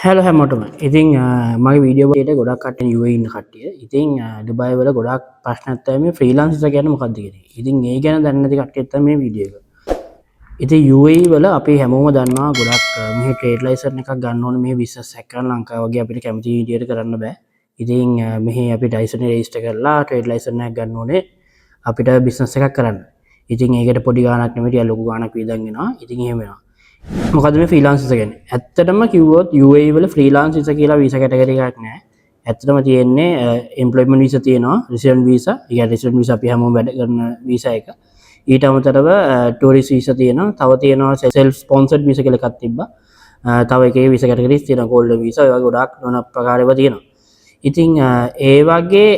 Hello හැමෝටම. ඉතින් මගේ වීඩියෝ එකේ ගොඩක් කට්ටිය UAE ඉන්න කට්ටිය. ඉතින් ඩුබායි වල ගොඩක් ප්‍රශ්නක් තමයි මේ ෆ්‍රීලාන්ස් විසා කියන්නේ මොකක්ද කියන එක. ඉතින් ඒ ගැන දන්නේ නැති කට්ටියට තමයි මේ වීඩියෝ එක. ඉතින් UAE වල අපි හැමෝම දන්නවා ගොඩක් මෙහි ට්‍රේඩ් ලයිසන් එකක් ගන්න ඕනේ මේ බිස්නස් එකක් කරන්න ලංකාව වගේ අපිට කැමති විදියට කරන්න බෑ. ඉතින් මෙහි අපි ඩයිසන් රෙජිස්ටර් කරලා ට්‍රේඩ් ලයිසන් එකක් ගන්න ඕනේ අපිට බිස්නස් එකක් කරන්න. ඉතින් ඒකට පොඩි ගාණක් නෙමෙයි ටික ලොකු ගාණක් වියදම් වෙනවා. ඉතින් එහෙම වෙනවා. මොකද මේ ෆ්‍රීලාන්ස් විසා කියන්නේ? ඇත්තටම කිව්වොත් UAE වල ෆ්‍රීලාන්ස් විසා කියලා වීසා කැටගරි එකක් නැහැ. ඇත්තටම තියෙන්නේ එම්ප්ලොයිමන්ට් වීසා තියෙනවා, රෙසිඩන්ට් වීසා. ඒ කියන්නේ රෙසිඩන්ට් වීසා අපි හැමෝම වැඩ කරන වීසා එක. ඊට අමතරව ටූරිස්ට් වීසා තියෙනවා. තව තියෙනවා සෙල්ෆ් ස්පොන්සර්ඩ් වීසා කියලා එකක් තිබ්බා. තව එකේ වීසා කැටගරිස් තියෙනවා, ගෝල්ඩන් වීසා. ඒ වගේ ගොඩාක් නොන ප්‍රකාරව තියෙනවා. ඉතින් ඒ වගේ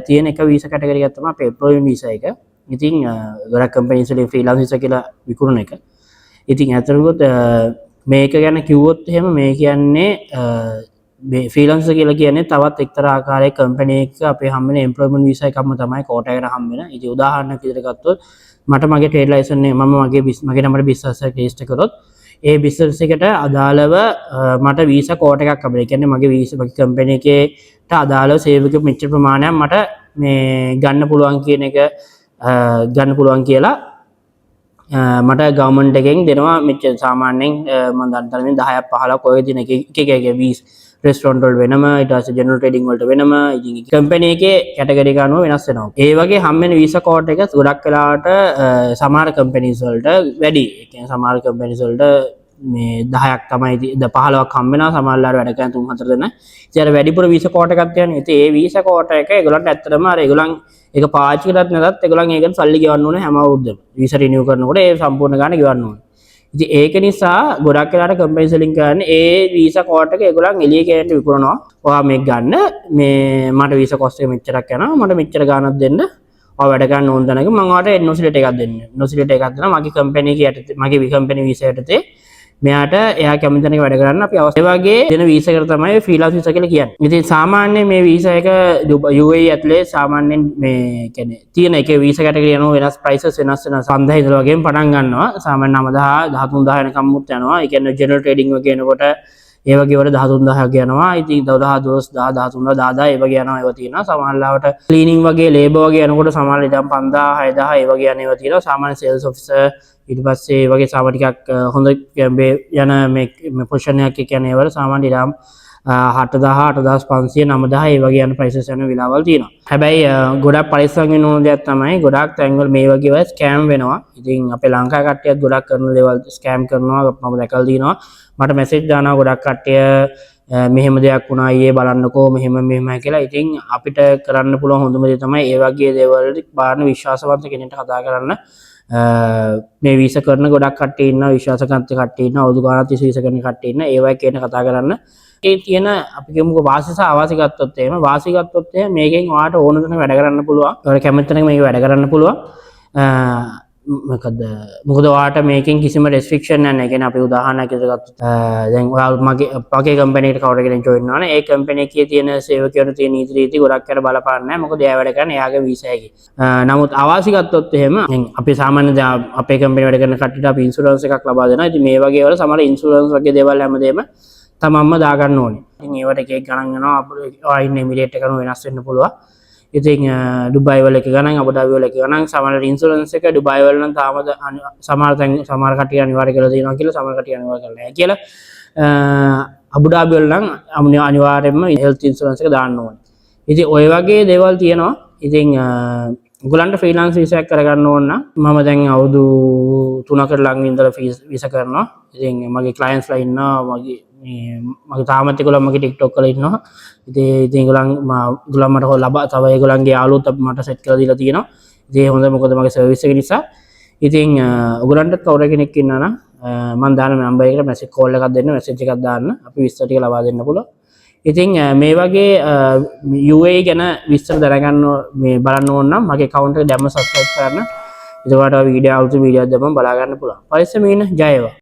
තියෙන එක වීසා කැටගරි එකක් තමයි අපේ එම්ප්ලොයිමන්ට් වීසා එක. ඉතින් ගොඩක් කම්පැනිස් වලින් ෆ්‍රීලාන්ස් වීසා කියලා විකුණන එක. ඉතින් ඇතරකොත් මේක ගැන කිව්වොත් එහෙම මේ කියන්නේ ෆ්‍රීලාන්සර් කියලා කියන්නේ තවත් එක්තරා ආකාරයක කම්පැනි එකක අපේ හම්බෙන එම්ප්ලොයිමන්ට් වීසා එකක්ම තමයි කෝටා එකට හම්බෙන. ඉතින් උදාහරණයක් විදිහට ගත්තොත් මට මගේ ට්‍රේඩ් ලයිසන් එක මම මගේ නමට බිස්නස් එකක් රෙජිස්ටර් කරොත් ඒ බිස්නස් එකට අදාළව මට වීසා කෝට් එකක් අපිට. ඒ කියන්නේ මගේ වීසා මගේ කම්පැනි එකේට අදාළව සේවක මෙච්චර ප්‍රමාණයක් මට මේ ගන්න පුළුවන් කියන එක ගන්න පුළුවන් කියලා මට ගවර්න්මන්ට් එකෙන් දෙනවා මෙච්චර සාමාන්‍යයෙන් මම දන්න තරමින් 10ක් 15ක් ඔය දින එක වීස් රෙස්ටොරන්ට් වල වෙනම ඊට පස්සේ ජෙනරල් ට්‍රේඩින් වලට වෙනම ඉතින් කම්පැනි එකේ කැටගරි එක අනුව වෙනස් වෙනවා. ඒ වගේ හම්බෙන වීසා කෝඩ් එක ගොඩක් වෙලාවට සමහර කම්පැනිස් වලට වැඩි. ඒ කියන්නේ සමහර කම්පැනිස් වලට මේ 10ක් තමයි 15ක් හම්බ වෙනවා සමහරවල් වැඩ කරන 3-4 දෙනා. ඉතින් අර වැඩිපුර වීසා කෝඩ් එකක් තියෙනවා. ඉතින් ඒ වීසා කෝඩ් එක ඒගොල්ලන්ට ඇත්තටම අර ඒගොල්ලන් ඒක පාවිච්චි කරත් නැතත් ඒගොල්ලන් ඒකට සල්ලි ගෙවන්න ඕනේ හැම අවුරුද්දම. වීසා රිනියු කරනකොට ඒ සම්පූර්ණ ගාණ ගෙවන්න ඕනේ. ඉතින් ඒක නිසා ගොඩක් වෙලාවට කම්පැනිස් වලින් කරන්නේ ඒ වීසා කෝඩ් එක ඒගොල්ලන් එළිය කෑන්ට විකුණනවා. ඔයා මේක ගන්න මේ මට වීසා කොස්ට් එක මෙච්චරක් යනවා. මට මෙච්චර ගාණක් දෙන්න. ඔයා වැඩ ගන්න ඕන තැනක මම ඔයාට NOC ලෙටර් එකක් දෙන්න. NOC ලෙටර් එකක් දෙනවා මගේ කම්පැනි එකේ යටතේ මගේ කම්පැනි වීසා යටතේ මෙයාට එයා කැමති තැනක වැඩ කරන්න අපි අවශ්‍ය වගේ දෙන වීසා එකට තමයි ෆ්‍රීලාන්ස් වීසා කියලා කියන්නේ. ඉතින් සාමාන්‍යයෙන් මේ වීසා එක UAE ඇතුලේ සාමාන්‍යයෙන් මේ කියන්නේ තියෙන එකේ වීසා කැටගරි යනවා වෙනස් ප්‍රයිසස් වෙනස් වෙන 5000 ඉඳලා වගේම පටන් ගන්නවා. සාමාන්‍ය 9000 13000 වෙනකම් මුත් යනවා. ඒ කියන්නේ ජෙනරල් ට්‍රේඩින් වගේ එනකොට ඒ වගේ වල 13000ක් යනවා. ඉතින් 12000 12000 13000 ඒ වගේ යනවා ඒවා තියෙනවා. සමහරවිට ක්ලීනින් වගේ ලේබර් වගේ යනකොට සමහරවිට ඉතින් 5000 6000 ඒ වගේ යන ඒවා තියෙනවා. සාමාන්‍ය සේල්ස් ඔෆිසර් ඊට පස්සේ ඒ වගේ සාමාන්‍ය ටිකක් හොඳ යන මේ පොසිෂන් එකක් කියන්නේ ඒවල සාමාන්‍ය ඉරම් 8000 8500 9000 ඒ වගේ යන ප්‍රයිසස් යන විලාවල් තියෙනවා. හැබැයි ගොඩක් පරිස්සම් වෙන්න ඕන දෙයක් තමයි ගොඩක් තැන්වල මේ වගේ වල ස්කෑම් වෙනවා. ඉතින් අපේ ලංකාවේ කට්ටියත් ගොඩක් කරන දේවල් ස්කෑම් කරනවා මම දැකලා තියෙනවා. මට මැසේජ් දානවා ගොඩක් කට්ටිය මෙහෙම දෙයක් වුණා ඊයේ බලන්නකෝ මෙහෙමයි කියලා. ඉතින් අපිට කරන්න පුළුවන් හොඳම දේ තමයි ඒ වගේ දේවල් වලට බාහිර විශ්වාසවන්ත කෙනෙක්ට කතා කරන්න. මේ වීසා කරන ගොඩක් කට්ටිය ඉන්නවා විශ්වාසකන්ත කට්ටිය ඉන්නවා අවුරුදු ගානක් තිස්සේ වීසා කරන කට්ටිය ඉන්නවා ඒ වගේ කෙනෙක් කතා කරන්න. ඒ තියෙන අපි කියමුකෝ වාසි සහ අවාසි ගත්තොත් එහෙම වාසි ගත්තොත් එහෙම මේකෙන් ඔයාලට ඕන තැනක වැඩ කරන්න පුළුවන්. ඔයාලා කැමති තැනක මේක වැඩ කරන්න පුළුවන්. මොකද ඔයාලට මේකෙන් කිසිම රෙස්ට්‍රික්ෂන් නැහැ. ඒ කියන්නේ අපි උදාහරණයක් විදිහට ගත්තොත් දැන් ඔයාලා මගේ කම්පැනි එකට කවුරු කෙනෙක් ජොයින් වෙනවා නේ ඒ කම්පැනි එකේ තියෙන සේවකයන්ට තියෙන නීති රීති ගොඩක් අර බලපාන්නේ නැහැ. මොකද එයා වැඩ කරන්නේ එයාගේ වීසා එකේ. නමුත් අවාසි ගත්තොත් එහෙම අපි සාමාන්‍ය අපේ කම්පැනි වැඩ කරන කට්ටියට අපි ඉන්ෂුරන්ස් එකක් ලබා දෙනවා. ඉතින් මේ වගේ වල සමහර ඉන්ෂුරන්ස් වගේ දේවල් හැමදේම තමන්ම දාගන්න ඕනේ. ඉතින් ඒවට එක එක ගණන් යනවා. ඔයා ඉන්න එමිරේට් එක කරන වෙනස් වෙන්න පුළුවන්. ඉතින් ඩුබායි වල එක ගණන් අබුදාබි වල එක ගණන් සමහර ඉන්ෂුරන්ස් එක ඩුබායි වල නම් තාම සමහර කට්ටිය අනිවාර්ය කරලා තියෙනවා කියලා සමහර කට්ටිය අනිවාර්ය කරලා නැහැ කියලා. අබුදාබි වල නම් අනිවාර්යයෙන්ම හෙල්ත් ඉන්ෂුරන්ස් එක දාන්න ඕනේ. ඉතින් ওই වගේ දේවල් තියෙනවා. ඉතින් ඔයගලන්ට ෆ්‍රීලාන්ස් වීසා එකක් කරගන්න ඕන නම් මම දැන් අවුරුදු 3කට ළඟ ඉඳලා වීසා කරනවා. ඉතින් මගේ ක්ලයන්ට්ස්ලා ඉන්නවා මගේ තාමත් ඒගොල්ලෝ මගේ TikTok වල ඉන්නවා. ඉතින් ඒගොල්ලන් මට ලබා තව ඒගොල්ලන්ගේ යාළුවොත් මට සෙට් කරලා දීලා තියෙනවා. ඉතින් හොඳ මොකද මගේ සර්විස් එක නිසා. ඉතින් ඔයගොල්ලන්ට කවුරු කෙනෙක් ඉන්නා නම් මම දාන නම්බර් එකට මැසේජ් කෝල් එකක් දෙන්න මැසේජ් එකක් දාන්න අපි විස්තර ටික ලබා දෙන්න පුළුවන්. ඉතින් මේ වගේ UAE ගැන විස්තර දැනගන්න මේ බලන්න ඕන නම් මගේ account එක දැම්ම subscribe කරන්න. එතකොට වීඩියෝ අලුත් වීඩියෝස් දැම්මම බලා ගන්න පුළුවන්. පරිස්සමෙන් ඉන්න ජය වේවා.